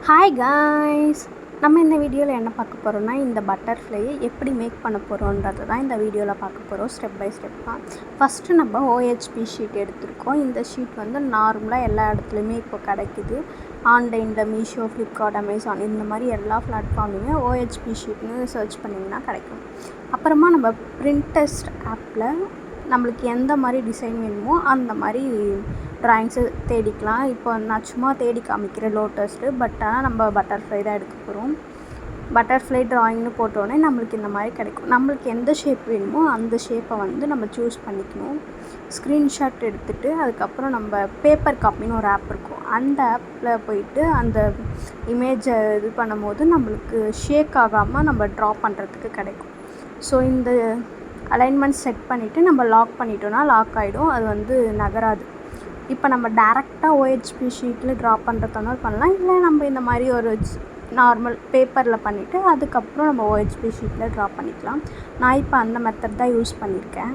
Hi guys, நம்ம இந்த வீடியோவில் என்ன பார்க்க போகிறோம்னா இந்த பட்டர்ஃப்ளையை எப்படி மேக் பண்ண போகிறோன்றது தான் இந்த வீடியோவில் பார்க்க போகிறோம். ஸ்டெப் பை ஸ்டெப்பாக ஃபஸ்ட்டு நம்ம OHP ஷீட் எடுத்துருக்கோம். இந்த ஷீட் வந்து நார்மலாக எல்லா இடத்துலையுமே இப்போ கிடைக்குது. ஆன்லைனில் மீஷோ, ஃப்ளிப்கார்ட், அமேசான் இந்த மாதிரி எல்லா பிளாட்ஃபார்ம்லையுமே OHP ஷீட்னு சர்ச் பண்ணிங்கன்னா கிடைக்கும். அப்புறமா நம்ம பிரிண்டெஸ்ட் ஆப்பில் நம்மளுக்கு எந்த மாதிரி டிசைன் வேணுமோ அந்த மாதிரி ட்ராயிங்ஸு தேடிக்கலாம். இப்போ நான் சும்மா தேடி காமிக்கிறேன் லோட்டஸ்ட்டு, ஆனால் நம்ம பட்டர்ஃப்ளை தான் எடுக்க போகிறோம். பட்டர்ஃப்ளை ட்ராயிங்னு போட்டோடனே நம்மளுக்கு இந்த மாதிரி கிடைக்கும். நம்மளுக்கு எந்த ஷேப் வேணுமோ அந்த ஷேப்பை வந்து நம்ம சூஸ் பண்ணிக்கணும். ஸ்க்ரீன்ஷாட் எடுத்துகிட்டு அதுக்கப்புறம் நம்ம பேப்பர் காப்பின்னு ஒரு ஆப் இருக்கும், அந்த ஆப்பில் போயிட்டு அந்த இமேஜை இது பண்ணும்போது நம்மளுக்கு ஷேக் ஆகாமல் நம்ம ட்ரா பண்ணுறதுக்கு கிடைக்கும். ஸோ இந்த அலைன்மெண்ட் செட் பண்ணிவிட்டு நம்ம லாக் பண்ணிட்டோன்னா லாக் ஆகிடும், அது வந்து நகராது. இப்போ நம்ம டேரெக்டாக OHP ஷீட்டில் ட்ரா பண்ணுறதுனால பண்ணலாம், இல்லை நம்ம இந்த மாதிரி ஒரு நார்மல் பேப்பரில் பண்ணிவிட்டு அதுக்கப்புறம் நம்ம OHP ஷீட்டில் ட்ரா பண்ணிக்கலாம். நான் இப்போ அந்த மெத்தட் தான் யூஸ் பண்ணியிருக்கேன்.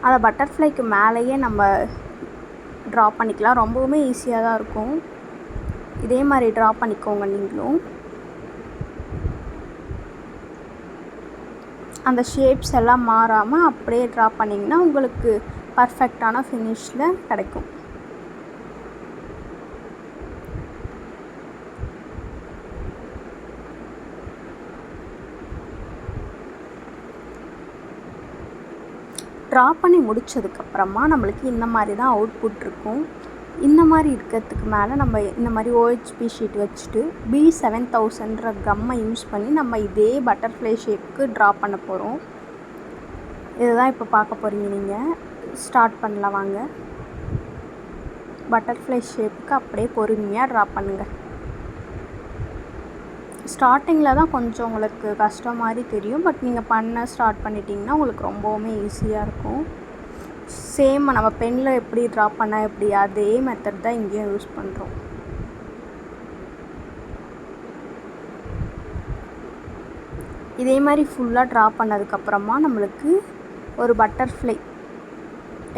அதை பட்டர்ஃப்ளைக்கு மேலேயே நம்ம ட்ரா பண்ணிக்கலாம். ரொம்பவுமே ஈஸியாக தான் இருக்கும். இதே மாதிரி ட்ரா பண்ணிக்கோங்க நீங்களும். அந்த ஷேப்ஸ் எல்லாம் மாறாமல் அப்படியே ட்ரா பண்ணிங்கன்னா உங்களுக்கு பர்ஃபெக்டான ஃபினிஷில் கிடைக்கும். ட்ரா பண்ணி முடித்ததுக்கப்புறமா நம்மளுக்கு இந்த மாதிரி தான் அவுட்புட் இருக்கும். இந்த மாதிரி இருக்கிறதுக்கு மேலே நம்ம இந்த மாதிரி OHP ஷீட் வச்சுட்டு B7000ன்ற கம்மை யூஸ் பண்ணி நம்ம இதே பட்டர்ஃப்ளை ஷேப்புக்கு ட்ரா பண்ண போகிறோம். இதுதான் இப்போ பார்க்க போகிறீங்க. நீங்கள் ஸ்டார்ட் பண்ணலாம் வாங்க. பட்டர்ஃப்ளை ஷேப்புக்கு அப்படியே பொறுமையாக ட்ரா பண்ணுங்கள். ஸ்டார்டிங்கில் தான் கொஞ்சம் உங்களுக்கு கஷ்டம் மாதிரி தெரியும், நீங்கள் பண்ண ஸ்டார்ட் பண்ணிட்டீங்கன்னா உங்களுக்கு ரொம்பவுமே ஈஸியாக இருக்கும். சேம் நம்ம பெனில் எப்படி ட்ரா பண்ணால் எப்படி அதே மெத்தட் தான் இங்கேயும் யூஸ் பண்ணுறோம். இதே மாதிரி ஃபுல்லாக ட்ரா பண்ணதுக்கப்புறமா நம்மளுக்கு ஒரு பட்டர்ஃப்ளை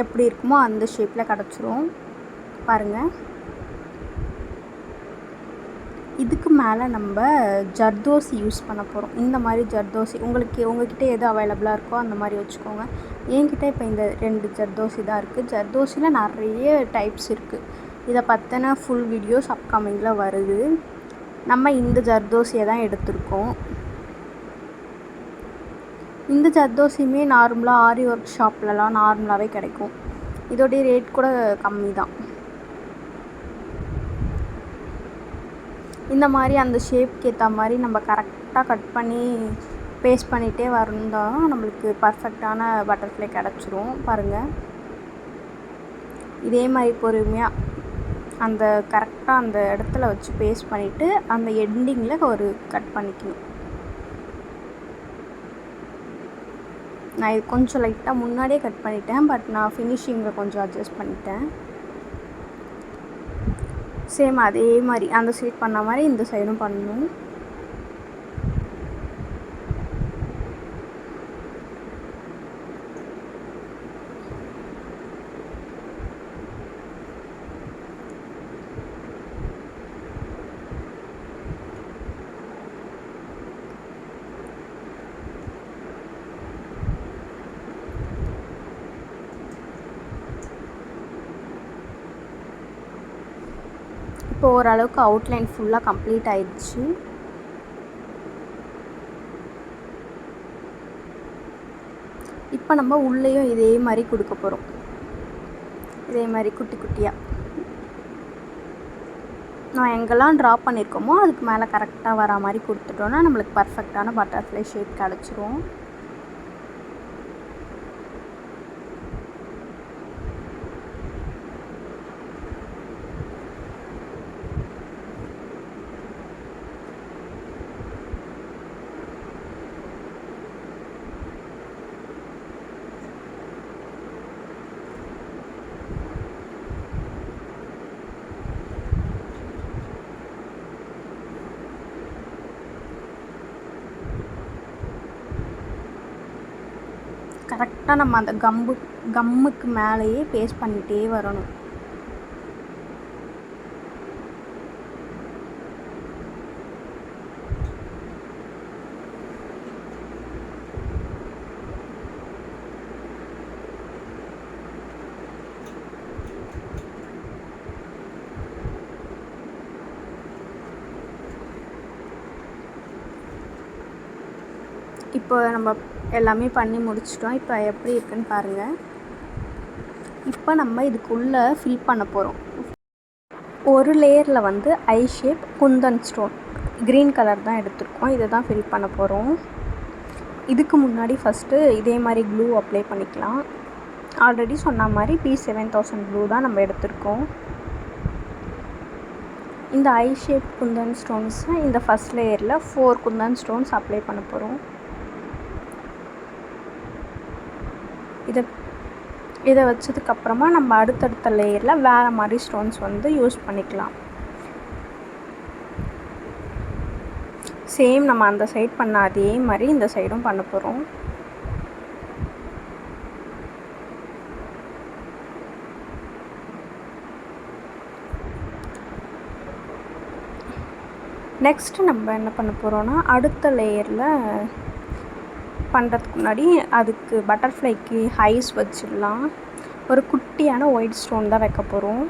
எப்படி இருக்குமோ அந்த ஷேப்பில் கிடச்சிரும். பாருங்கள், இதுக்கு மேலே நம்ம ஜர்தோசி யூஸ் பண்ண போகிறோம். இந்த மாதிரி ஜர்தோசி உங்கள்கிட்ட எது அவைலபிளாக இருக்கோ அந்த மாதிரி வச்சுக்கோங்க. என்கிட்ட இப்போ இந்த 2 ஜர்தோசி தான் இருக்குது. ஜர்தோசியில் நிறைய டைப்ஸ் இருக்குது. இதை பற்றின ஃபுல் வீடியோஸ் அப்கமிங்கில் வருது. நம்ம இந்த ஜர்தோசியை தான் எடுத்திருக்கோம். இந்த ஜர்தோசியுமே நார்மலாக ஆரி ஒர்க் ஷாப்லலாம் நார்மலாகவே கிடைக்கும். இதோடைய ரேட் கூட கம்மி தான். இந்த மாதிரி அந்த ஷேப்க்கு ஏற்ற மாதிரி நம்ம கரெக்டாக கட் பண்ணி பேஸ்ட் பண்ணிகிட்டே வந்தால் நம்மளுக்கு பர்ஃபெக்டான பட்டர்ஃப்ளை கிடச்சிரும். பாருங்கள், இதே மாதிரி பொறுமையாக அந்த கரெக்டாக அந்த இடத்துல வச்சு பேஸ்ட் பண்ணிவிட்டு அந்த எண்டிங்கில் ஒரு கட் பண்ணிக்கணும். நான் இது கொஞ்சம் லைட்டாக முன்னாடியே கட் பண்ணிட்டேன், நான் ஃபினிஷிங்கில் கொஞ்சம் அட்ஜஸ்ட் பண்ணிட்டேன். சேம் அதே மாதிரி அந்த சைட் பண்ண மாதிரி இந்த சைடும் பண்ணணும். இப்போ ஓரளவுக்கு அவுட்லைன் ஃபுல்லாக கம்ப்ளீட் ஆயிடுச்சு. இப்போ நம்ம உள்ளேயும் இதே மாதிரி கொடுக்க போகிறோம். இதே மாதிரி குட்டி குட்டியாக நான் எங்கெல்லாம் ட்ரா பண்ணியிருக்கோமோ அதுக்கு மேலே கரெக்டாக வர மாதிரி கொடுத்துட்டோன்னா நம்மளுக்கு பர்ஃபெக்டான பட்டர்ஃப்ளை ஷேப் கிடச்சிரும். கரெக்டாக நம்ம அந்த கம்முக்கு மேலேயே பேஸ்ட் பண்ணிகிட்டே வரணும். இப்போ நம்ம எல்லாமே பண்ணி முடிச்சிட்டோம். இப்போ எப்படி இருக்குன்னு பாருங்கள். இப்போ நம்ம இதுக்குள்ளே ஃபில் பண்ண போகிறோம். ஒரு லேயரில் வந்து eye shape kundan stone green colour தான் எடுத்துருக்கோம். இதை தான் ஃபில் பண்ண போகிறோம். இதுக்கு முன்னாடி ஃபஸ்ட்டு இதே மாதிரி க்ளூ அப்ளை பண்ணிக்கலாம். ஆல்ரெடி சொன்ன மாதிரி P7000 க்ளூ தான் நம்ம எடுத்திருக்கோம். இந்த ஐ ஷேப் குந்தன் ஸ்டோன்ஸை இந்த ஃபஸ்ட் லேயரில் 4 குந்தன் ஸ்டோன்ஸ் அப்ளை பண்ண போகிறோம். இதை வச்சதுக்கப்புறமா நம்ம அடுத்தடுத்த லேயரில் வேறு மாதிரி ஸ்டோன்ஸ் வந்து யூஸ் பண்ணிக்கலாம். சேம் நம்ம அந்த சைட் பண்ண அதே மாதிரி இந்த சைடும் பண்ண போகிறோம். நெக்ஸ்ட்டு நம்ம என்ன பண்ண போகிறோன்னா அடுத்த லேயரில் பண்ணுறதுக்கு முன்னாடி அதுக்கு பட்டர்ஃப்ளைக்கு ஐஸ் வச்சிடலாம். ஒரு குட்டியான ஒயிட் ஸ்டோன் தான் வைக்க போகிறோம்.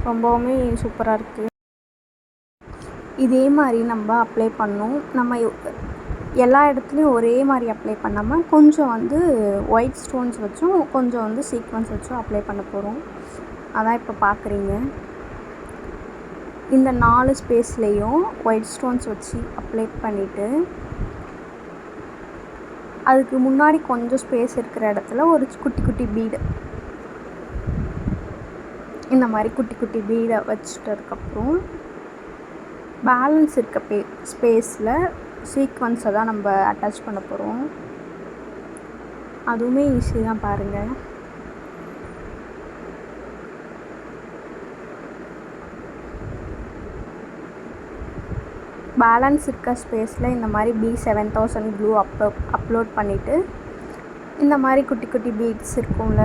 ரொம்பவுமே சூப்பராக இருக்குது. இதே மாதிரி நம்ம அப்ளை பண்ணோம். நம்ம எல்லா இடத்துலையும் ஒரே மாதிரி அப்ளை பண்ணாமல் கொஞ்சம் வந்து ஒயிட் ஸ்டோன்ஸ் வச்சும் கொஞ்சம் வந்து சீக்வன்ஸ் வச்சும் அப்ளை பண்ண போகிறோம். அதான் இப்போ பார்க்குறீங்க. இந்த 4 ஸ்பேஸ்லேயும் ஒயிட் ஸ்டோன்ஸ் வச்சு அப்ளை பண்ணிவிட்டு அதுக்கு முன்னாடி கொஞ்சம் ஸ்பேஸ் இருக்கிற இடத்துல ஒரு குட்டி குட்டி பீடு இந்த மாதிரி குட்டி குட்டி பீடை வச்சுட்டதுக்கப்புறம் பேலன்ஸ் இருக்க ஸ்பேஸில் சீக்வன்ஸை தான் நம்ம அட்டாச் பண்ண போகிறோம். அதுவுமே ஈஸி தான் பாருங்கள். பேலன்ஸ் இருக்க ஸ்பேஸில் இந்த மாதிரி B7000 க்ளூ அப்லோட் பண்ணிவிட்டு இந்த மாதிரி குட்டி குட்டி பீட்ஸ் இருக்கும்ல,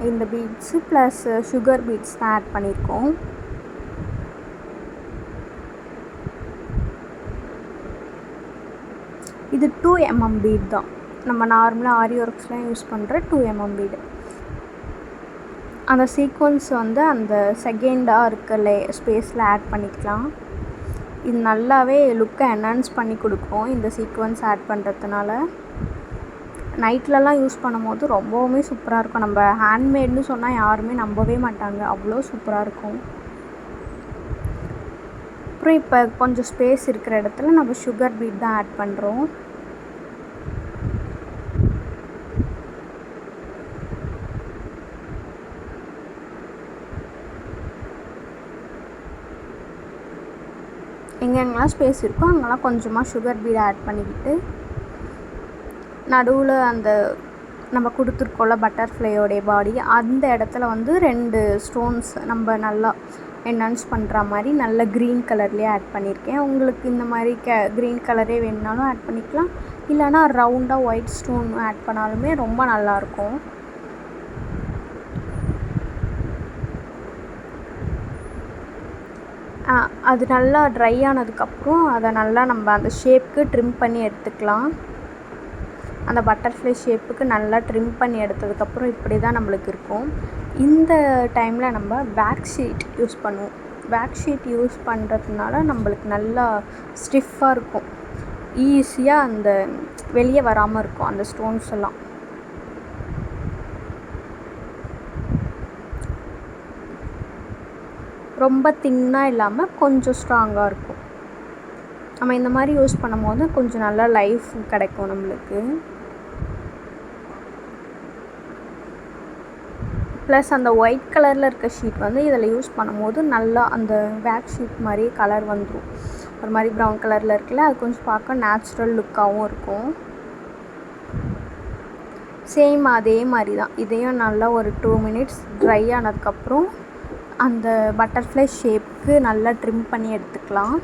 இந்த பீட்ஸு ப்ளஸ் சுகர் பீட்ஸ் தான் ஆட் பண்ணியிருக்கோம். இது 2 mm பீட் தான். நம்ம நார்மலாக ஆரி ஒர்க்ஸ்லாம் யூஸ் பண்ணுற 2 mm பீடு. அந்த சீக்வன்ஸ் வந்து அந்த செகண்டாக இருக்க ஸ்பேஸில் ஆட் பண்ணிக்கலாம். இது நல்லாவே லுக்கை என்ஹான்ஸ் பண்ணி கொடுக்கும் இந்த சீக்வன்ஸ் ஆட் பண்ணுறதுனால. நைட்லலாம் யூஸ் பண்ணும்போது ரொம்பவுமே சூப்பராக இருக்கும். நம்ம ஹேண்ட்மேட்னு சொன்னால் யாருமே நம்பவே மாட்டாங்க, அவ்வளோ சூப்பராக இருக்கும். அப்புறம் இப்போ கொஞ்சம் ஸ்பேஸ் இருக்கிற இடத்துல நம்ம சுகர் பீட் தான் ஆட் பண்ணுறோம். எங்கெங்கெல்லாம் ஸ்பேஸ் இருக்கோ அங்கெல்லாம் கொஞ்சமாக சுகர் பீட் ஆட் பண்ணிக்கிட்டு நடுவில் அந்த நம்ம கொடுத்துருக்கோம்ல பட்டர்ஃப்ளையோடைய பாடி அந்த இடத்துல வந்து 2 ஸ்டோன்ஸ் நம்ம நல்லா என்ஹான்ஸ் பண்ணுற மாதிரி நல்ல க்ரீன் கலர்லேயே ஆட் பண்ணியிருக்கேன். உங்களுக்கு இந்த மாதிரி க்ரீன் கலரே வேணுனாலும் ஆட் பண்ணிக்கலாம். இல்லைனா ரவுண்டாக ஒயிட் ஸ்டோன் ஆட் பண்ணாலுமே ரொம்ப நல்லாயிருக்கும். அது நல்லா ட்ரை ஆனதுக்கப்புறம் அதை நல்லா நம்ம அந்த ஷேப்புக்கு ட்ரிம் பண்ணி எடுத்துக்கலாம். அந்த பட்டர்ஃப்ளை ஷேப்புக்கு நல்லா ட்ரிம் பண்ணி எடுத்ததுக்கப்புறம் இப்படி தான் நம்மளுக்கு இருக்கும். இந்த டைமில் நம்ம வேக்ஸ் ஷீட் யூஸ் பண்ணுவோம். வேக்ஸ் ஷீட் யூஸ் பண்ணுறதுனால நம்மளுக்கு நல்லா ஸ்டிஃபாக இருக்கும். ஈஸியாக அந்த வெளியே வராமல் இருக்கும் அந்த ஸ்டோன்ஸ் எல்லாம். ரொம்ப தின்னாக இல்லாமல் கொஞ்சம் ஸ்ட்ராங்காக இருக்கும். நம்ம இந்த மாதிரி யூஸ் பண்ணும்போது கொஞ்சம் நல்லா லைஃப் கிடைக்கும் நம்மளுக்கு. ப்ளஸ் அந்த ஒயிட் கலரில் இருக்க ஷீட் வந்து இதில் யூஸ் பண்ணும்போது நல்லா அந்த வேக்ஸ் ஷீட் மாதிரி கலர் வந்துடும். ஒரு மாதிரி ப்ரௌன் கலரில் இருக்குல்ல, அது கொஞ்சம் பார்க்க நேச்சுரல் லுக்காகவும் இருக்கும். சேம் அதே மாதிரி தான் இதையும் நல்லா ஒரு 2 மினிட்ஸ் ட்ரை ஆனதுக்கப்புறம் அந்த பட்டர்ஃப்ளை ஷேப்புக்கு நல்லா ட்ரிம் பண்ணி எடுத்துக்கலாம்.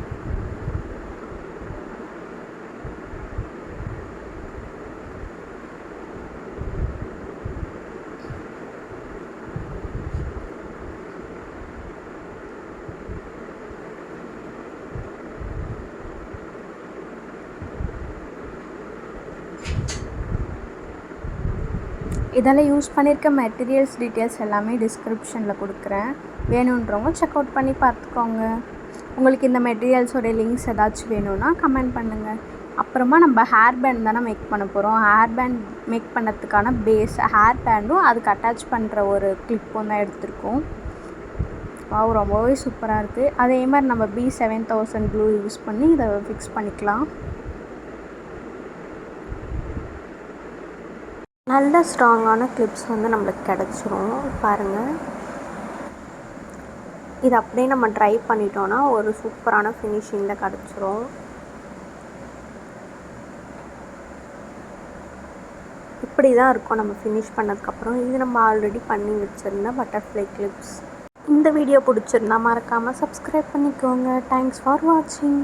இதெல்லாம் யூஸ் பண்ணியிருக்க மெட்டீரியல்ஸ் டீட்டெயில்ஸ் எல்லாமே டிஸ்கிரிப்ஷனில் கொடுக்குறேன். வேணுன்றவங்க செக் அவுட் பண்ணி பார்த்துக்கோங்க. உங்களுக்கு இந்த மெட்டீரியல்ஸோட லிங்க்ஸ் ஏதாச்சும் வேணும்னா கமெண்ட் பண்ணுங்கள். அப்புறமா நம்ம ஹேர் பேண்ட் தானே மேக் பண்ண போகிறோம். ஹேர் பேண்ட் மேக் பண்ணதுக்கான பேஸ் ஹேர் பேண்டும் அதுக்கு அட்டாச் பண்ணுற ஒரு கிளிப்பும் தான் எடுத்திருக்கோம். ரொம்பவே சூப்பராக இருக்குது. அதே மாதிரி நம்ம B7000 க்ளூ யூஸ் பண்ணி இதை ஃபிக்ஸ் பண்ணிக்கலாம். நல்ல ஸ்ட்ராங்கான கிளிப்ஸ் வந்து நம்மளுக்கு கிடச்சிரும். பாருங்கள், இது அப்படியே நம்ம ட்ரை பண்ணிட்டோன்னா ஒரு சூப்பரான ஃபினிஷிங்கில் கிடச்சிரும். இப்படி தான் இருக்கும் நம்ம ஃபினிஷ் பண்ணதுக்கப்புறம். இது நம்ம ஆல்ரெடி பண்ணி வச்சுருந்த பட்டர்ஃப்ளை கிளிப்ஸ். இந்த வீடியோ பிடிச்சிருந்தா மறக்காமல் சப்ஸ்கிரைப் பண்ணிக்கோங்க. தேங்க்ஸ் ஃபார் வாட்சிங்.